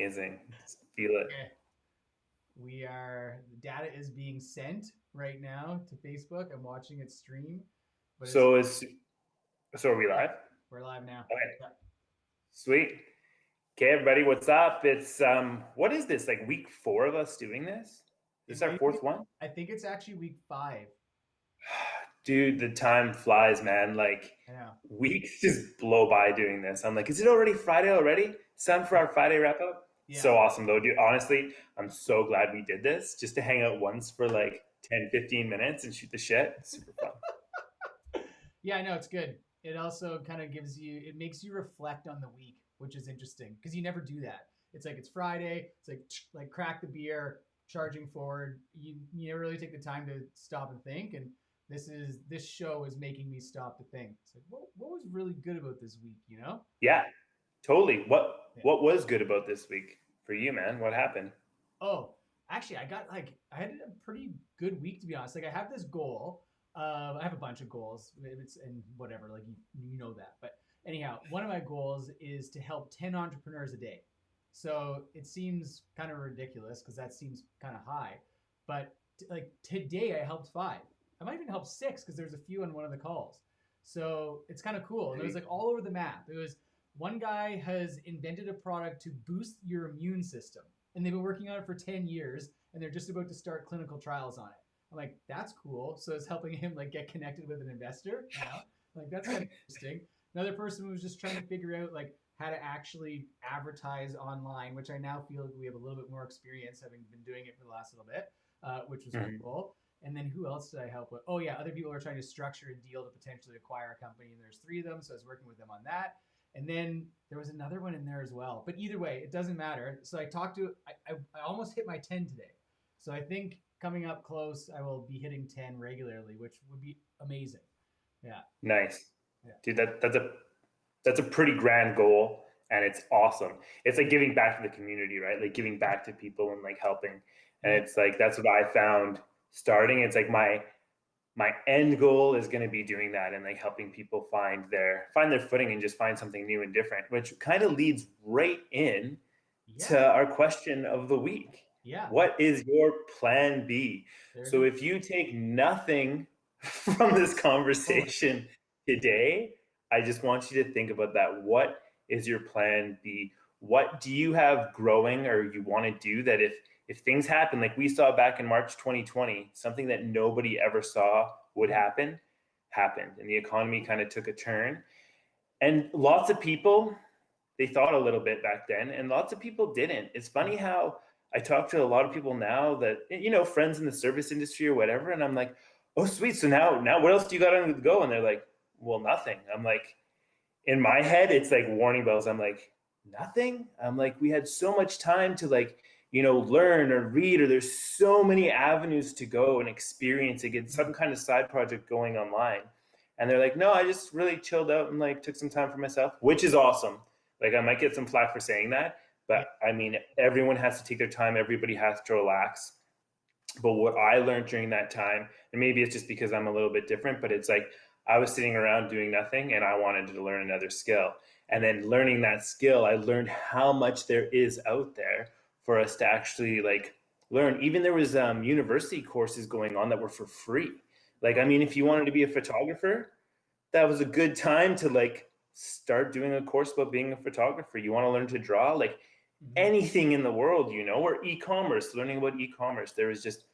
amazing. Just feel it. Okay. The data is being sent right now to Facebook. I'm watching it stream, but it's, So is so are we yeah, live? we're live now. Okay, Yeah. sweet. Okay, everybody, what's up? It's what is this? Like week 4 of us doing this? This It is our might be, fourth one? I think it's actually week 5. Dude, the time flies, man. Like I know. weeks just blow by doing this. I'm like, is it already Friday already? It's time for Yeah. our Friday wrap up. Yeah. So awesome though, dude. Honestly, I'm so glad we did this just to hang out once for like 10, 15 minutes and shoot the shit. It's super fun. Yeah, I know it's good. It also kind of it makes you reflect on the week, which is interesting because you never do that. It's like it's Friday. It's like crack the beer, charging forward. You never really take the time to stop and think. And this show is making me stop to think. It's like what was really good about this week, you know? Yeah, totally. What Yeah. what was good about this week for you, man? What happened? Oh, actually, I had a pretty good week to be honest. Like I have this goal. I have a bunch of goals. It's and whatever. Like you know that. But anyhow, one of my goals is to help 10 entrepreneurs a day. So it seems kind of ridiculous because that seems kind of high. But like today, I helped 5. I might even help 6 because there's a few on one of the calls. So it's kind of cool. And it was like all over the map. It was one guy has invented a product to boost your immune system and they've been working on it for 10 years and they're just about to start clinical trials on it. I'm like, that's cool. So it's helping him like get connected with an investor, you know? Like that's kind of interesting. Another person was just trying to figure out like how to actually advertise online, which I now feel like we have a little bit more experience having been doing it for the last little bit, which was Mhm. cool. And then who else did I help with? Oh yeah, other people are trying to structure a deal to potentially acquire a company, and there's 3 of them, so I was working with them on that. And then there was another one in there as well. But either way, it doesn't matter. So I almost hit my 10 today. So I think coming up close, I will be hitting 10 regularly, which would be amazing. Yeah. Nice. Yeah. Dude, that's a pretty grand goal and it's awesome. It's like giving back to the community, right? Like giving Yeah. back to people and like helping. And Yeah. it's like that's what I found starting. It's like my end goal is going to be doing that and like helping people find their footing and just find something new and different, which kind of leads right in to Yeah. our question of the week. Yeah. What is your plan B? There it So is. if you take nothing from this Totally. conversation today, I just want you to think about that. What is your plan B? What do you have growing or you want to do that if things happen like we saw back in March 2020, something that nobody ever saw would Mm-hmm. happen, happened and the economy kind of took a turn. And lots of people, they thought a little bit back then, and lots of people didn't. It's funny how I talk to a lot of people now that friends in the service industry or whatever, and I'm like, "Oh, sweet. So now, what else do you got on the go?" And they're like, "Well, nothing." I'm like, in my head, it's like warning bells. I'm like, nothing. I'm like, we had so much time to like, learn or read, or there's so many avenues to go and experience and get Mm-hmm. some kind of side project going online. And they're like, no, I just really chilled out and like took some time for myself, which is awesome. Like I might get some flack for saying that, Yeah. but I mean, everyone has to take their time. Everybody has to relax. But what I learned during that time, and maybe it's just because I'm a little bit different, but it's like I was sitting around doing nothing and I wanted to learn another skill. And then learning that skill, I learned how much there is out there for us to actually like learn. Even there was university courses going on that were for free. Like, I mean, if you wanted to be a photographer, that was a good time to like start doing a course about being a photographer. You want to learn to draw, like Mm-hmm. anything in the world, or e-commerce, learning about e-commerce. There was just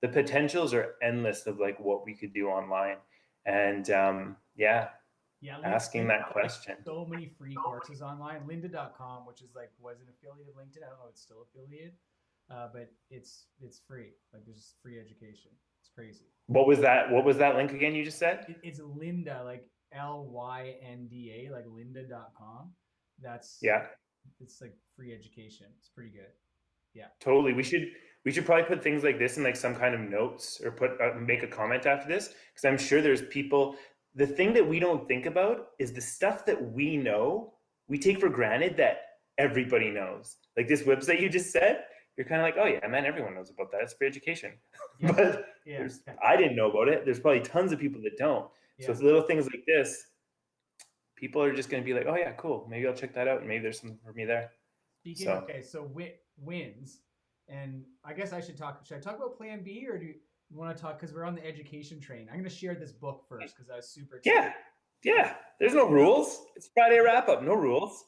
the potentials are endless of like what we could do online. And yeah, Yeah. asking Lynda that has like question. so many free courses online. Lynda.com, which is like was an affiliate of LinkedIn. I don't know if it's still affiliated, but it's free. Like there's just free education. It's crazy. What was that link again you just said? It's Lynda, like Lynda, like lynda.com. That's Yeah, it's like free education. It's pretty good. Yeah. totally. We should probably put things like this in like some kind of notes or put make a comment after this because I'm sure there's people. The thing that we don't think about is the stuff that we know we take for granted that everybody knows. Like this website you just said, you're kind of like, oh yeah, man, everyone knows about that. It's free education. Yeah. But Yeah. there's I didn't know about it. There's probably tons of people that don't. So Yeah. it's little things like this, people are just going to be like, oh yeah, cool. Maybe I'll check that out, and maybe there's something for me there. Speaking, So okay, so wins, and I guess I should talk. Should I talk about Plan B, or do you want to talk? Because we're on the education train. I'm going to share this book first because I was super excited. yeah, yeah. There's no rules. It's Friday wrap up. No rules.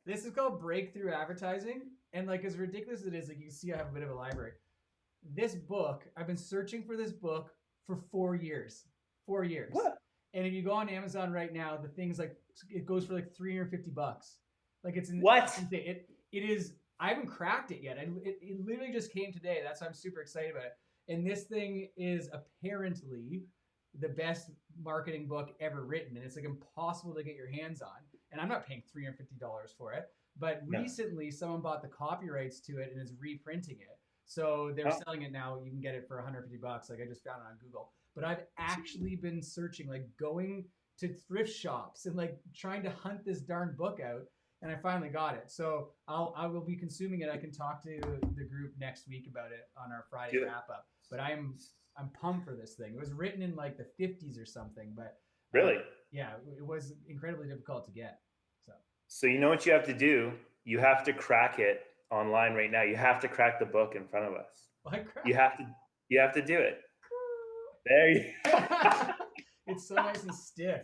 This is called Breakthrough Advertising, and like as ridiculous as it is, like you can see, I have a bit of a library. This book, I've been searching for this book for 4 years. 4 years. What? And if you go on Amazon right now, the thing's like it goes for like $350. Like What? it's insane. It is. I haven't cracked it yet. It literally just came today. That's why I'm super excited about it. And this thing is apparently the best marketing book ever written, and it's like impossible to get your hands on. And I'm not paying $350 for it. But No. recently, someone bought the copyrights to it and is reprinting it. So they're selling it now. You can get it for $150. Like I just found it on Google. But I've actually been searching, like going to thrift shops and like trying to hunt this darn book out, and I finally got it. So I will be consuming it. I can talk to the group next week about it on our Friday wrap up. But I'm pumped for this thing. It was written in like the 50s or something, but Really? yeah, it was incredibly difficult to get. So you know what you have to do? You have to crack it online right now. You have to crack the book in front of us. You have to do it. There you It's so nice and stiff.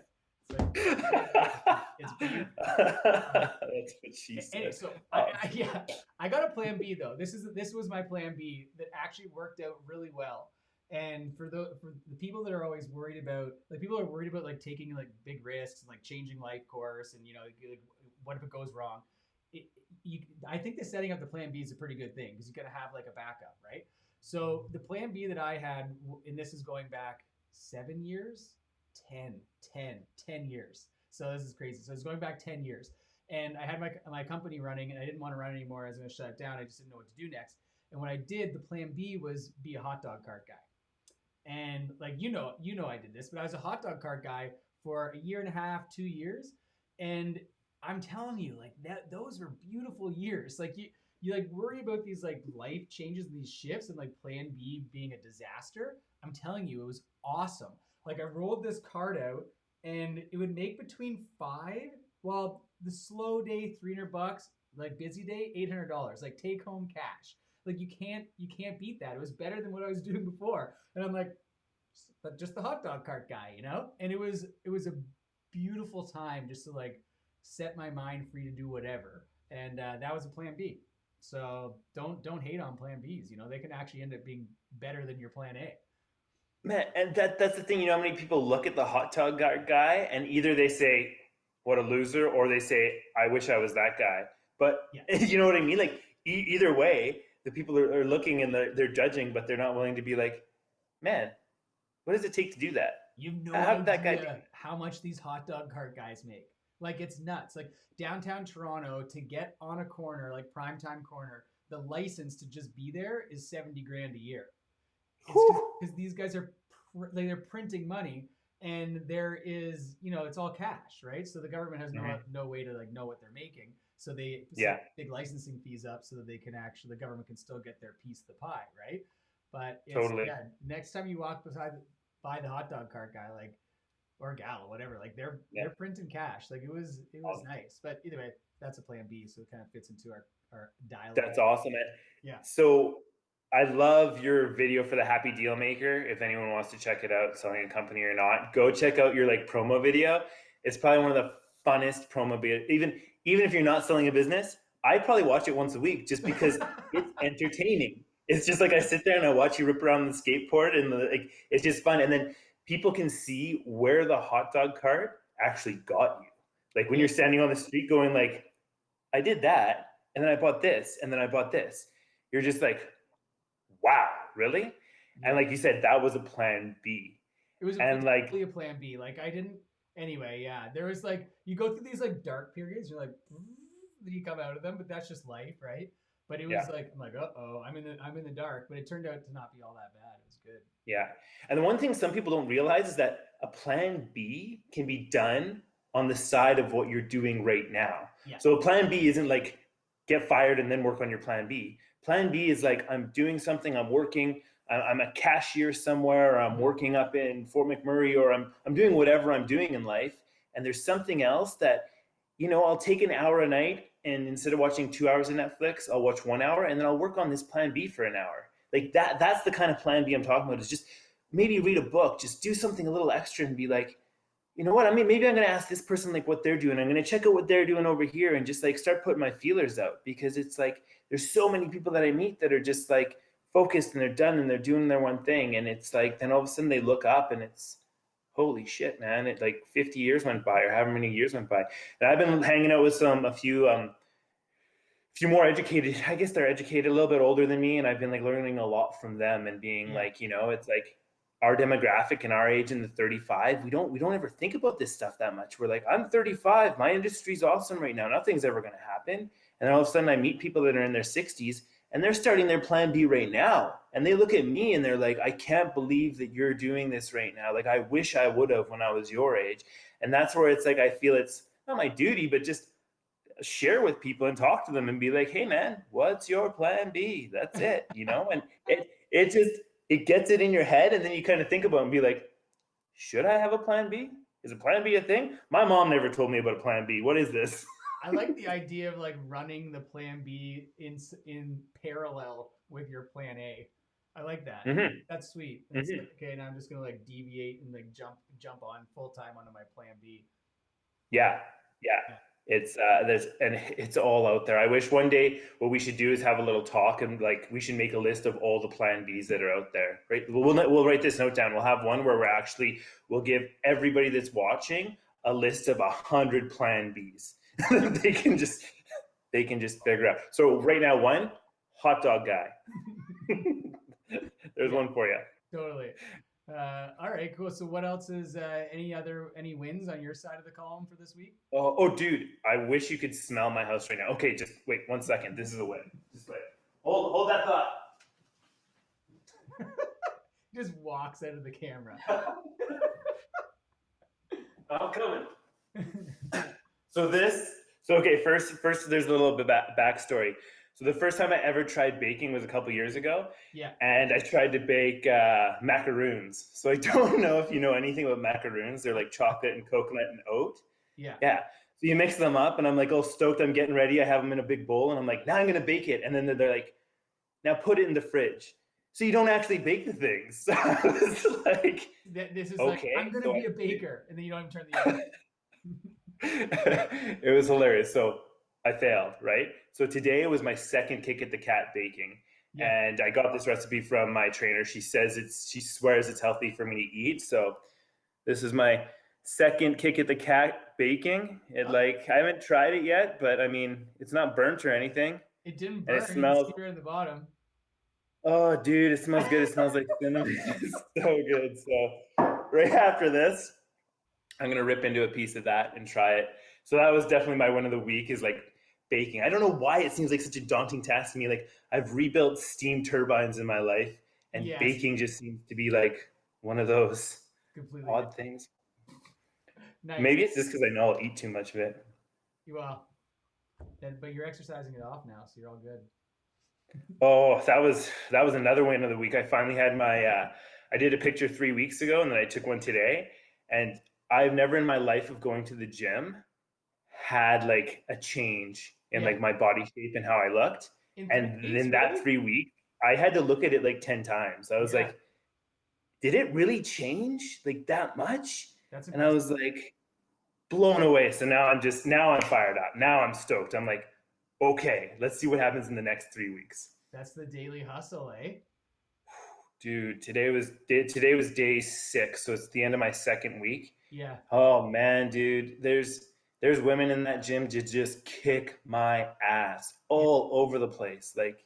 It's like, it's beautiful. That's what she said. Anyway, so I got a plan B though. This was my plan B that actually worked out really well. And for the people that are always worried about, like people are worried about like taking like big risks and like changing life course and like, what if it goes wrong? I think the setting up the plan B is a pretty good thing because you got to have like a backup, right? So the plan B that I had, and this is going back 7 years, 10 years. So this is crazy. So it's going back 10 years. And I had my company running and I didn't want to run anymore. I was going to shut it down. I just didn't know what to do next. And what I did, the plan B was be a hot dog cart guy. And like, I did this, but I was a hot dog cart guy for a year and a half, 2 years. And I'm telling you, like those were beautiful years. Like you like worry about these like life changes and these shifts and like plan B being a disaster. I'm telling you, it was awesome. Like I rolled this card out and it would make between well, the slow day, $300, like busy day, $800, like take home cash. Like you can't beat that. It was better than what I was doing before. And I'm like, just the hot dog cart guy, And it was a beautiful time just to like set my mind free to do whatever. And that was a plan B. So don't hate on plan Bs. They can actually end up being better than your plan A. Man, and that's the thing. You know how many people look at the hot dog guy and either they say, "What a loser," or they say, "I wish I was that guy." But yeah. You know what I mean? Like either way, the people are looking and they're judging, but they're not willing to be like, "Man, what does it take to do that?" You have no idea how much these hot dog cart guys make. Like it's nuts. Like downtown Toronto, to get on a corner, like primetime corner, the license to just be there is $70,000 a year. It's because these guys are they're printing money, and there is it's all cash, right? So the government has no way to like know what they're making. So they set big licensing fees up so that they can the government can still get their piece of the pie, right? But next time you walk by the hot dog cart guy, like or gal or whatever, like they're printing cash. Like it was nice. But either way, that's a plan B, so it kind of fits into our dialogue. That's awesome, man. Yeah. So I love your video for the Happy Deal Maker. If anyone wants to check it out, selling a company or not, go check out your like promo video. It's probably one of the funnest promo videos. Even if you're not selling a business, I probably watch it once a week just because it's entertaining. It's just like I sit there and I watch you rip around the skateboard and like it's just fun. And then people can see where the hot dog cart actually got you. Like when you're standing on the street going like, I did that, and then I bought this, and then I bought this. You're just like, wow, really? And like you said, that was a plan B. It was totally a plan B. Like I didn't. Anyway, yeah. There was like you go through these like dark periods. You're like, then you come out of them, but that's just life, right? But it was like I'm like, I'm in the dark. But it turned out to not be all that bad. It was good. Yeah, and the one thing some people don't realize is that a plan B can be done on the side of what you're doing right now. Yeah. So a plan B isn't like get fired and then work on your plan B. Plan B is like I'm doing something, I'm working, I'm a cashier somewhere, or I'm working up in Fort McMurray, or I'm doing whatever I'm doing in life, and there's something else that I'll take an hour a night and instead of watching 2 hours of Netflix, I'll watch 1 hour, and then I'll work on this plan B for an hour. Like that's the kind of plan B I'm talking about, is just maybe read a book, just do something a little extra and be like, you know what? I mean, maybe I'm going to ask this person like what they're doing. I'm going to check out what they're doing over here and just like start putting my feelers out, because it's like there's so many people that I meet that are just like focused and they're done and they're doing their one thing. And it's like, then all of a sudden they look up and it's, holy shit, man. It like 50 years went by or however many years went by. And I've been hanging out with a few more educated, I guess they're educated, a little bit older than me, and I've been like learning a lot from them and being like, it's like our demographic and our age in the 35, we don't ever think about this stuff that much. We're like, I'm 35, my industry's awesome right now, nothing's ever going to happen. And then all of a sudden I meet people that are in their 60s and they're starting their plan B right now, and they look at me and they're like, I can't believe that you're doing this right now. Like, I wish I would have when I was your age. And that's where it's like, I feel it's not my duty, but just share with people and talk to them and be like, hey man, what's your plan B? That's it. And it gets it in your head, and then you kind of think about it and be like, should I have a plan B? Is a plan B a thing? My mom never told me about a plan B. What is this? I like the idea of like running the plan B in parallel with your plan A. I like that. Mm-hmm. That's sweet. It's like, okay, now I'm just gonna like deviate and like jump on full time onto my plan B. Yeah. It's it's all out there. I wish one day what we should do is have a little talk, and like we should make a list of all the plan Bs that are out there, right? We'll write this note down. We'll have one where we'll give everybody that's watching a list of 100 plan Bs. they can just figure out. So right now, one, hot dog guy. There's one for you. Totally. All right, cool. So what else is any wins on your side of the column for this week? Oh, dude, I wish you could smell my house right now. Okay, just wait 1 second. This is a win. Just wait. Hold that thought. Just walks out of the camera. I'm coming. So okay, first there's a little bit backstory. So the first time I ever tried baking was a couple years ago. Yeah. And I tried to bake macaroons. So I don't know if you know anything about macaroons. They're like chocolate and coconut and oat. Yeah. Yeah. So you mix them up, and I'm like, oh, stoked. I'm getting ready. I have them in a big bowl, and I'm like, now I'm going to bake it. And then they're like, now put it in the fridge. So you don't actually bake the things. So I was like, this is okay, like, I'm going to be a baker. And then you don't even turn the oven. It was hilarious. So I failed, right? So today was my second kick at the cat baking. Yeah. And I got this recipe from my trainer. She swears it's healthy for me to eat. So this is my second kick at the cat baking. I haven't tried it yet, but I mean, it's not burnt or anything. It didn't burn. And it smells here at the bottom. Oh, dude, it smells good. It smells like cinnamon. It's so good. So right after this, I'm going to rip into a piece of that and try it. So that was definitely my win of the week, is like baking. I don't know why it seems like such a daunting task to me. Like, I've rebuilt steam turbines in my life, and baking just seems to be like one of those completely odd things. Nice. Maybe it's just because I know I'll eat too much of it. Well, but you're exercising it off now, so you're all good. Oh, that was another win of the week. I finally had my I did a picture 3 weeks ago, and then I took one today, and I've never in my life of going to the gym had like a change in like my body shape and how I looked. And in that 3 weeks, I had to look at it like 10 times. I was like, did it really change like that much? And I was like blown away. So now I'm fired up. Now I'm stoked. I'm like, okay, let's see what happens in the next 3 weeks. That's the daily hustle, eh? Dude, today was day 6, so it's the end of my second week. Yeah. Oh man, dude, there's women in that gym to just kick my ass all over the place. Like,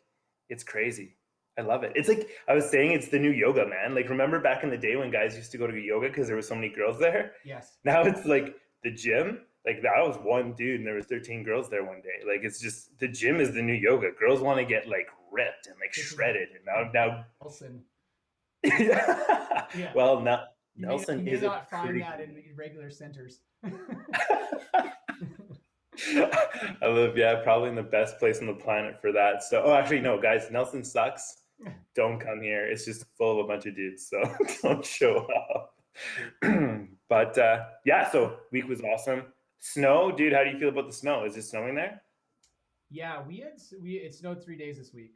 it's crazy. I love it. It's like I was saying, it's the new yoga, man. Like, remember back in the day when guys used to go to yoga because there were so many girls there? Yes. Now it's like the gym. Like, that was one dude and there was 13 girls there one day. Like, it's just, the gym is the new yoga. Girls want to get like ripped and like shredded. And now Nelson. Yeah. Well, Nelson you may not find that in regular centers. I live, probably in the best place on the planet for that. So, actually, no, guys, Nelson sucks. Don't come here. It's just full of a bunch of dudes. So don't show up. But so week was awesome. Snow, dude, how do you feel about the snow? Is it snowing there? Yeah, it snowed 3 days this week.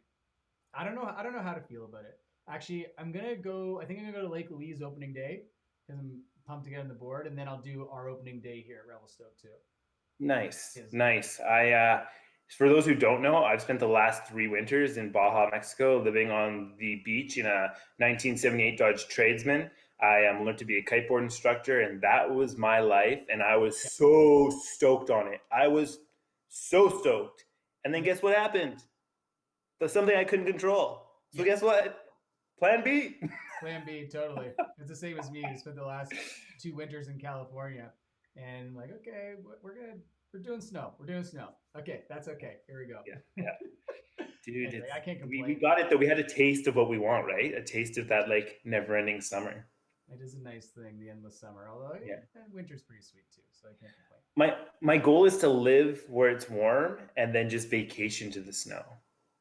I don't know how to feel about it. Actually, I'm gonna go. I think I'm gonna go to Lake Louise opening day because I'm pumped to get on the board, and then I'll do our opening day here at Revelstoke too. Nice, Is nice. For those who don't know, I've spent the last 3 winters in Baja, Mexico, living on the beach in a 1978 Dodge Tradesman. I learned to be a kiteboard instructor, and that was my life. And I was yeah, so stoked on it. I was so stoked. And then yeah, guess what happened? That's something I couldn't control. So yeah. guess what? Plan B. Plan B, totally. It's the same as me. I spent the last 2 winters in California, and I'm like, okay, we're doing snow. We're doing snow. Okay, that's okay. Here we go. Yeah, yeah. Dude, Anyway, I can't we complain. got it though. We had a taste of what we want, right? A taste of that like never ending summer. It is a nice thing, the endless summer. Although Yeah. winter's pretty sweet too, so I can't complain. My goal is to live where it's warm and then just vacation to the snow.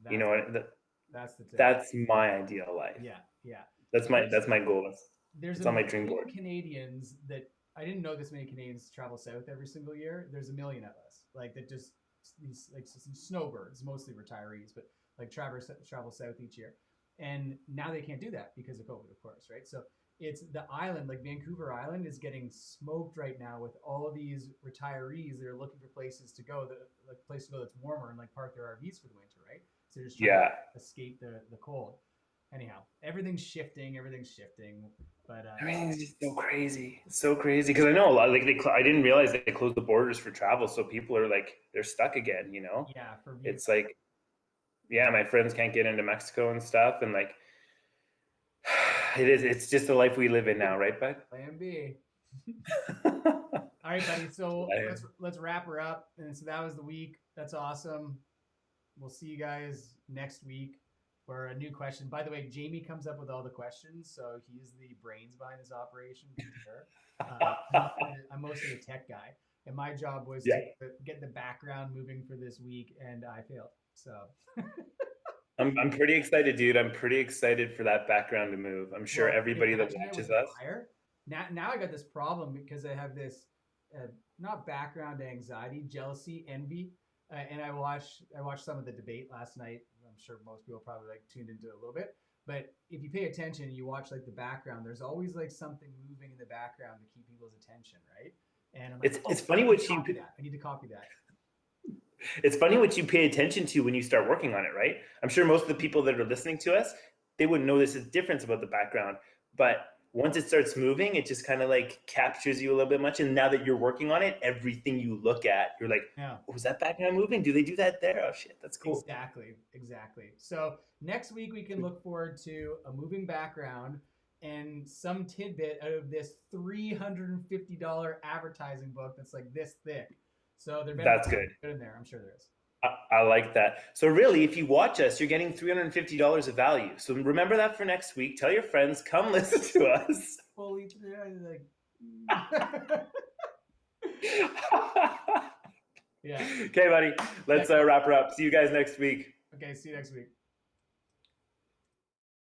You That's know what? that's the tip. That's my ideal life. Yeah, yeah. There's That's my goal. there's It's a on my dream million board. Canadians that I didn't know this many Canadians travel south every single year. There's a million of us, like that just these like some snowbirds, mostly retirees, but like travel south each year, and now they can't do that because of COVID, of course, right? So it's the island, like Vancouver Island, is getting smoked right now with all of these retirees that are looking for places to go, like place to go that's warmer and like park their RVs for the winter, right? So they're just trying Yeah. to escape the cold. Anyhow, everything's shifting. Everything's shifting. But Everything's just so crazy. It's so crazy because I know a lot. Like I didn't realize they closed the borders for travel, so people are like they're stuck again. You know, yeah, for me, it's like yeah, my friends can't get into Mexico and stuff, and like it's just the life we live in now, right, bud? Plan B. All right, buddy. So let's wrap her up. And so that was the week. That's awesome. We'll see you guys next week for a new question. By the way, Jamie comes up with all the questions, so he's the brains behind this operation. Sure. I'm mostly a tech guy, and my job was Yeah. to get the background moving for this week, and I failed. So I'm pretty excited, dude. I'm pretty excited for that background to move. I'm sure well, everybody that imagine it watches with us. fire. Now I got this problem because I have this not background anxiety, jealousy, envy, and I watched some of the debate last night. I'm sure most people probably like tuned into it a little bit. But if you pay attention, you watch like the background. There's always like something moving in the background to keep people's attention, right? And I'm like, It's funny what you I need to copy that. it's funny what you pay attention to when you start working on it, right? I'm sure most of the people that are listening to us, they wouldn't notice a difference about the background, but once it starts moving, it just kind of like captures you a little bit much. And now that you're working on it, everything you look at, you're like, Yeah. oh, was that background moving? Do they do that there? Oh shit, that's cool. Exactly. So next week we can look forward to a moving background and some tidbit out of this $350 advertising book that's like this thick. So That's good. in there. I'm sure there is. I like that. So really, if you watch us, you're getting $350 of value. So remember that for next week. Tell your friends, come listen to us. Fully like yeah. Okay, buddy. Let's wrap her up. See you guys next week. Okay, see you next week.